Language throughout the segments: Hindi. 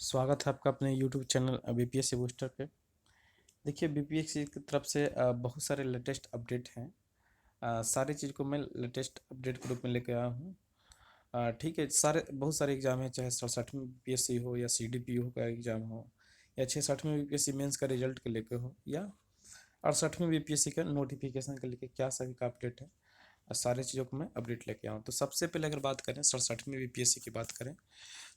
स्वागत है आपका अपने यूट्यूब चैनल बीपीएससी बूस्टर पे। देखिए बीपीएससी की तरफ से बहुत सारे लेटेस्ट अपडेट हैं। सारी चीज़ को मैं लेटेस्ट अपडेट के रूप में लेकर आया हूँ। ठीक है, सारे बहुत सारे एग्जाम हैं, चाहे 67वीं बीपीएससी हो या सीडीपीओ का एग्ज़ाम हो या 66वीं बीपीएससी मेंस का रिजल्ट के लेकर हो या 68वीं बीपीएससी का नोटिफिकेशन के लेके क्या सभी का अपडेट है। सारी चीज़ों को मैं अपडेट लेके आऊँ। तो सबसे पहले अगर बात करें 67वीं बीपीएससी की बात करें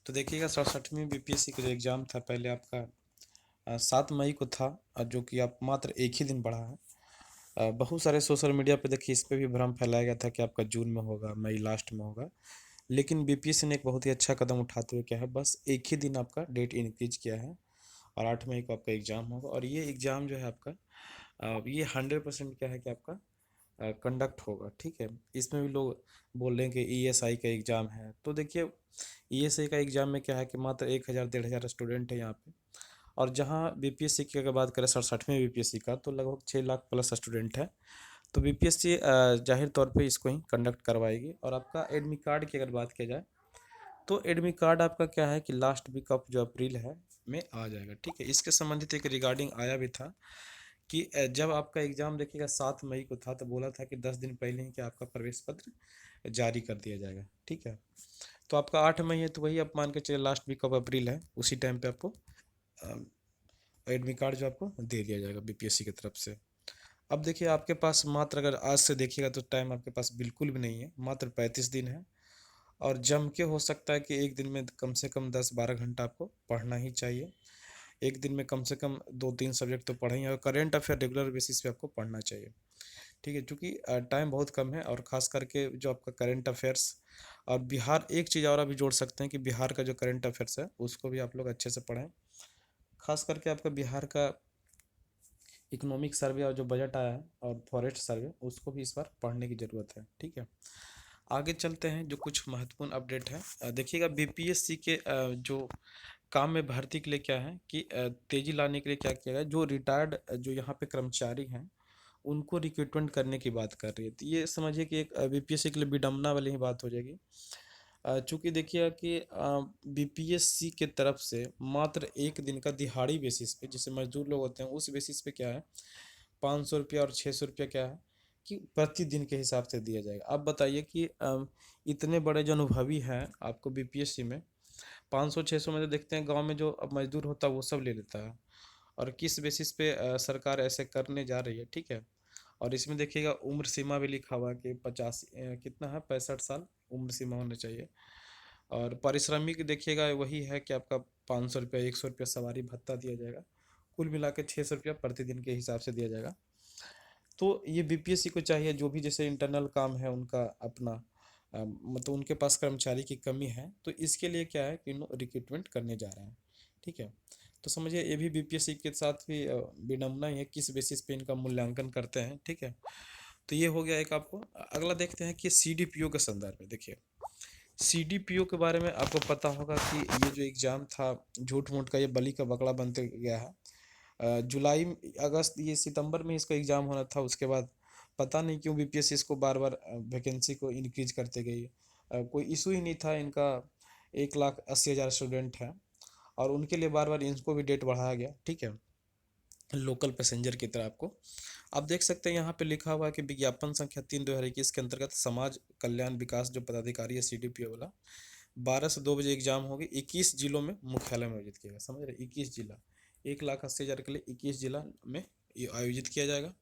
तो देखिएगा 67वीं बीपीएससी का जो एग्ज़ाम था पहले आपका 7 मई को था, जो कि आप मात्र एक ही दिन बढ़ा है। बहुत सारे सोशल मीडिया पे देखिए इस पे भी भ्रम फैलाया गया था कि आपका जून में होगा, मई लास्ट में होगा। लेकिन बीपीएससी ने एक बहुत ही अच्छा कदम उठाते हुए क्या है, बस एक ही दिन आपका डेट इंक्रीज किया है और 8 मई को आपका एग्ज़ाम होगा। और ये एग्ज़ाम जो है आपका ये 100% क्या है कि आपका कंडक्ट होगा। ठीक है, इसमें भी लोग बोल रहे हैं कि ईएसआई का एग्ज़ाम है। तो देखिए ईएसआई का एग्ज़ाम में क्या है कि मात्र 1000 1500 स्टूडेंट है यहाँ पे। और जहाँ बीपीएससी की अगर बात करें 67वीं बीपीएससी का तो लगभग 6 लाख प्लस स्टूडेंट है। तो बीपीएससी जाहिर तौर पे इसको ही कंडक्ट करवाएगी। और आपका एडमिट कार्ड की अगर बात किया जाए तो एडमिट कार्ड आपका क्या है कि लास्ट वीक ऑफ जो अप्रैल है में आ जाएगा। ठीक है, इसके संबंधित एक रिगार्डिंग आया भी था कि जब आपका एग्ज़ाम देखिएगा 7 मई को था तो बोला था कि 10 दिन पहले ही कि आपका प्रवेश पत्र जारी कर दिया जाएगा। ठीक है, तो आपका 8 मई है तो वही आप मान के चलिए लास्ट वीक ऑफ अप्रैल है, उसी टाइम पे आपको एडमिट कार्ड जो आपको दे दिया जाएगा बीपीएससी की तरफ से। अब देखिए आपके पास मात्र अगर आज से देखिएगा तो टाइम आपके पास बिल्कुल भी नहीं है, मात्र 35 दिन है। और जम के हो सकता है कि एक दिन में कम से कम 10-12 घंटा आपको पढ़ना ही चाहिए। एक दिन में कम से कम 2-3 सब्जेक्ट तो पढ़ेंगे और करेंट अफेयर रेगुलर बेसिस पे आपको पढ़ना चाहिए। ठीक है, क्योंकि टाइम बहुत कम है और ख़ास करके जो आपका करेंट अफेयर्स और बिहार, एक चीज़ और अभी जोड़ सकते हैं कि बिहार का जो करेंट अफेयर्स है उसको भी आप लोग अच्छे से पढ़ें। खास करके आपका बिहार का इकोनॉमिक सर्वे और जो बजट आया है और फॉरेस्ट सर्वे उसको भी इस बार पढ़ने की ज़रूरत है। ठीक है, आगे चलते हैं जो कुछ महत्वपूर्ण अपडेट है। देखिएगा बीपीएससी के जो काम में भर्ती के लिए क्या है कि तेज़ी लाने के लिए क्या किया गया, जो रिटायर्ड जो यहाँ पे कर्मचारी हैं उनको रिक्रूटमेंट करने की बात कर रही है। तो ये समझिए कि एक बीपीएससी के लिए विडम्बना वाली ही बात हो जाएगी। चूँकि देखिए कि बीपीएससी के तरफ से मात्र एक दिन का दिहाड़ी बेसिस पे, जैसे मजदूर लोग होते हैं उस बेसिस पे क्या है 500 रुपया और 600 रुपया क्या है कि प्रतिदिन के हिसाब से दिया जाएगा। अब बताइए कि इतने बड़े जो अनुभवी हैं आपको बीपीएससी में 500-600 में तो देखते हैं गांव में जो अब मजदूर होता है वो सब ले लेता है। और किस बेसिस पे सरकार ऐसे करने जा रही है। ठीक है, और इसमें देखिएगा उम्र सीमा भी लिखा हुआ है कि 50 कितना है 65 साल उम्र सीमा होना चाहिए। और पारिश्रमिक देखिएगा वही है कि आपका 500 रुपया 100 रुपया सवारी भत्ता दिया जाएगा, कुल मिला के 600 रुपया प्रतिदिन के हिसाब से दिया जाएगा। तो ये बीपीएससी को चाहिए जो भी जैसे इंटरनल काम है उनका अपना मतलब उनके पास कर्मचारी की कमी है तो इसके लिए क्या है कि रिक्रूटमेंट करने जा रहे हैं। ठीक है, तो समझिए ये भी बीपीएससी के साथ भी विडम्बना ही है, किस बेसिस पे इनका मूल्यांकन करते हैं। ठीक है, तो ये हो गया एक। आपको अगला देखते हैं कि सीडीपीओ के संदर्भ में। देखिए सीडीपीओ के बारे में आपको पता होगा कि ये जो एग्ज़ाम था झूठ मूठ का ये बलि का बकरा बनते गया है। जुलाई अगस्त ये सितंबर में इसका एग्ज़ाम होना था, उसके बाद पता नहीं क्यों बीपीएससी इसको बार बार वैकेंसी को इंक्रीज करते गई। कोई इशू ही नहीं था इनका, 1,80,000 स्टूडेंट हैं और उनके लिए बार बार इनको भी डेट बढ़ाया गया। ठीक है, लोकल पैसेंजर की तरह आपको आप देख सकते हैं यहाँ पे लिखा हुआ है कि विज्ञापन संख्या 3/2021 के अंतर्गत समाज कल्याण विकास जो पदाधिकारी है सीडीपीओ वाला 12 से 2 बजे एग्जाम होगी, 21 जिलों में मुख्यालय में आयोजित किया गया। समझ रहे, 21 जिला, 1,80,000 के लिए 21 जिला में ये आयोजित किया जाएगा।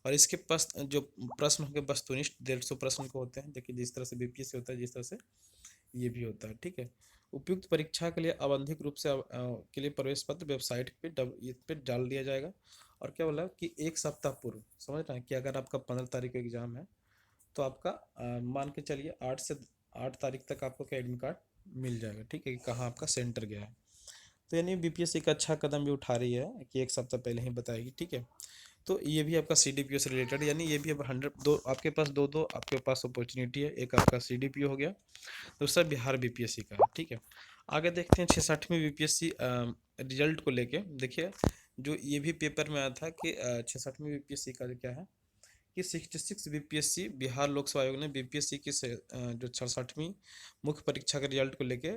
और इसके पास जो प्रश्न होंगे वस्तुनिष्ठ 150 प्रश्न को होते हैं। देखिए जिस तरह से बीपीएससी होता है जिस तरह से ये भी होता है। ठीक है, उपयुक्त परीक्षा के लिए आवंधिक रूप से के लिए प्रवेश पत्र वेबसाइट पे इस पे डाल दिया जाएगा। और क्या बोला कि एक सप्ताह पूर्व, समझ रहे हैं कि अगर आपका 15 तारीख को एग्जाम है तो आपका मान के चलिए 8 तारीख तक आपको क्या एडमिट कार्ड मिल जाएगा। ठीक है, कि कहाँ आपका सेंटर गया है। तो यानी बीपीएससी का अच्छा कदम भी उठा रही है कि एक सप्ताह पहले ही बताएगी। ठीक है, तो ये भी आपका सीडीपीओ से रिलेटेड, यानी ये भी अब 100 दो आपके पास दो दो आपके पास अपॉर्चुनिटी है। एक आपका सीडीपीओ हो गया, दूसरा बिहार बीपीएससी का है। ठीक है, आगे देखते हैं 66वीं बीपीएससी रिजल्ट को लेके। देखिए जो ये भी पेपर में आया था कि 66वीं बीपीएससी का क्या है कि 66 बीपीएससी बिहार लोक सेवा आयोग ने बीपीएससी की जो 66वीं मुख्य परीक्षा के रिजल्ट को लेके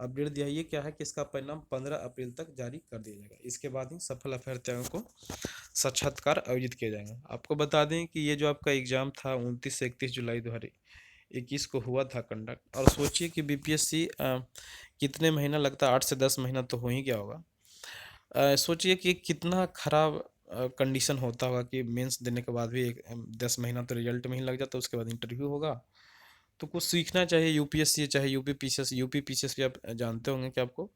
अपडेट दिया है। ये क्या है कि इसका परिणाम 15 अप्रैल तक जारी कर दिया जाएगा। इसके बाद ही सफल अभ्यर्थियों को साक्षात्कार आयोजित किए जाएंगे। आपको बता दें कि ये जो आपका एग्जाम था 29 से 31 जुलाई 2021 को हुआ था कंडक्ट। और सोचिए कि बीपीएससी कितने महीना लगता है, 8 से 10 महीना तो हो ही गया होगा। सोचिए कि कितना खराब कंडीशन होता होगा कि मेंस देने के बाद भी 10 महीना तो रिजल्ट में ही लग जाता है, उसके बाद इंटरव्यू होगा। तो कुछ सीखना चाहिए यूपीएससी चाहे यूपीपीसीएस। यूपीपीसीएस भी आप जानते होंगे कि आपको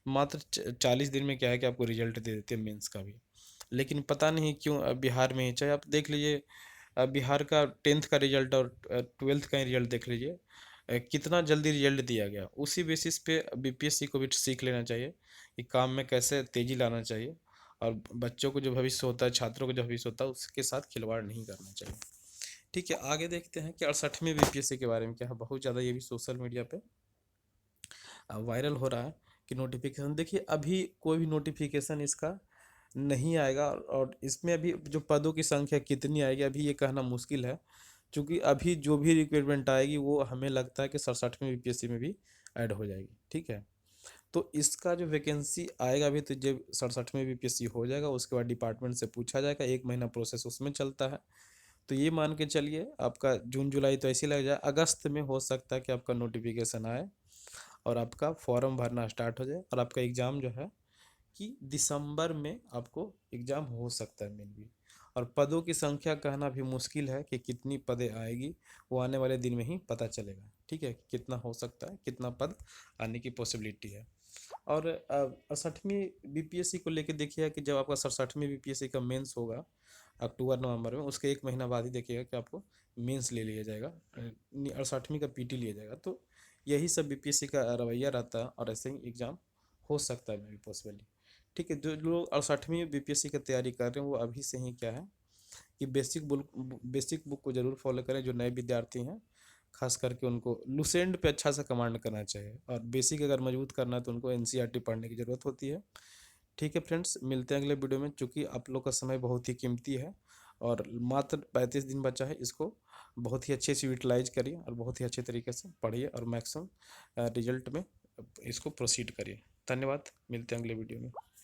मात्र 40 दिन में क्या है कि आपको रिजल्ट दे देते हैं मेंस का भी। लेकिन पता नहीं क्यों बिहार में, चाहे आप देख लीजिए बिहार का 10th का रिजल्ट और 12th का ही रिजल्ट देख लीजिए, कितना जल्दी रिजल्ट दिया गया। उसी बेसिस पे बीपीएससी को भी सीख लेना चाहिए कि काम में कैसे तेजी लाना चाहिए, और बच्चों को जो भविष्य होता है, छात्रों को जो भविष्य होता है, उसके साथ खिलवाड़ नहीं करना चाहिए। ठीक है, आगे देखते हैं कि 68वीं बीपीएससी के बारे में क्या है। बहुत ज़्यादा ये भी सोशल मीडिया पे वायरल हो रहा है कि नोटिफिकेशन। देखिए अभी कोई भी नोटिफिकेशन इसका नहीं आएगा, और इसमें अभी जो पदों की संख्या कितनी आएगी अभी ये कहना मुश्किल है, क्योंकि अभी जो भी रिक्वायरमेंट आएगी वो हमें लगता है कि 67वीं बीपीएससी में भी ऐड हो जाएगी। ठीक है, तो इसका जो वैकेंसी आएगा अभी, तो जब 67वीं बीपीएससी हो जाएगा उसके बाद डिपार्टमेंट से पूछा जाएगा, 1 महीना प्रोसेस उसमें चलता है। तो ये मान के चलिए आपका जून जुलाई तो ऐसे ही लग जाए, अगस्त में हो सकता है कि आपका नोटिफिकेशन आए और आपका फॉर्म भरना स्टार्ट हो जाए, और आपका एग्ज़ाम जो है कि दिसंबर में आपको एग्ज़ाम हो सकता है मेन भी। और पदों की संख्या कहना भी मुश्किल है कि कितनी पदें आएगी, वो आने वाले दिन में ही पता चलेगा। ठीक है, कितना हो सकता है, कितना पद आने की पॉसिबिलिटी है। और 68वीं बीपीएससी को लेके देखिए कि जब आपका 67वीं बीपीएससी का मेंस होगा अक्टूबर नवंबर में, उसके 1 महीना बाद ही देखिएगा कि आपको मेंस ले लिया जाएगा, 68वीं का पीटी लिया जाएगा। तो यही सब बीपीएससी का रवैया रहता है, और ऐसे ही एग्ज़ाम हो सकता है मे भी पॉसिबली। ठीक है, जो लोग 68वीं बीपीएससी की तैयारी कर रहे हैं वो अभी से ही क्या है कि बेसिक बुक को ज़रूर फॉलो करें। जो नए विद्यार्थी हैं खास करके उनको लुसेंट पे अच्छा सा कमांड करना चाहिए, और बेसिक अगर मजबूत करना है तो उनको एनसीईआरटी पढ़ने की ज़रूरत होती है। ठीक है फ्रेंड्स, मिलते हैं अगले वीडियो में। चूँकि आप लोग का समय बहुत ही कीमती है और मात्र 35 दिन बचा है, इसको बहुत ही अच्छे से यूटिलाइज करिए और बहुत ही अच्छे तरीके से पढ़िए, और मैक्सिमम रिजल्ट में इसको प्रोसीड करिए। धन्यवाद, मिलते हैं अगले वीडियो में।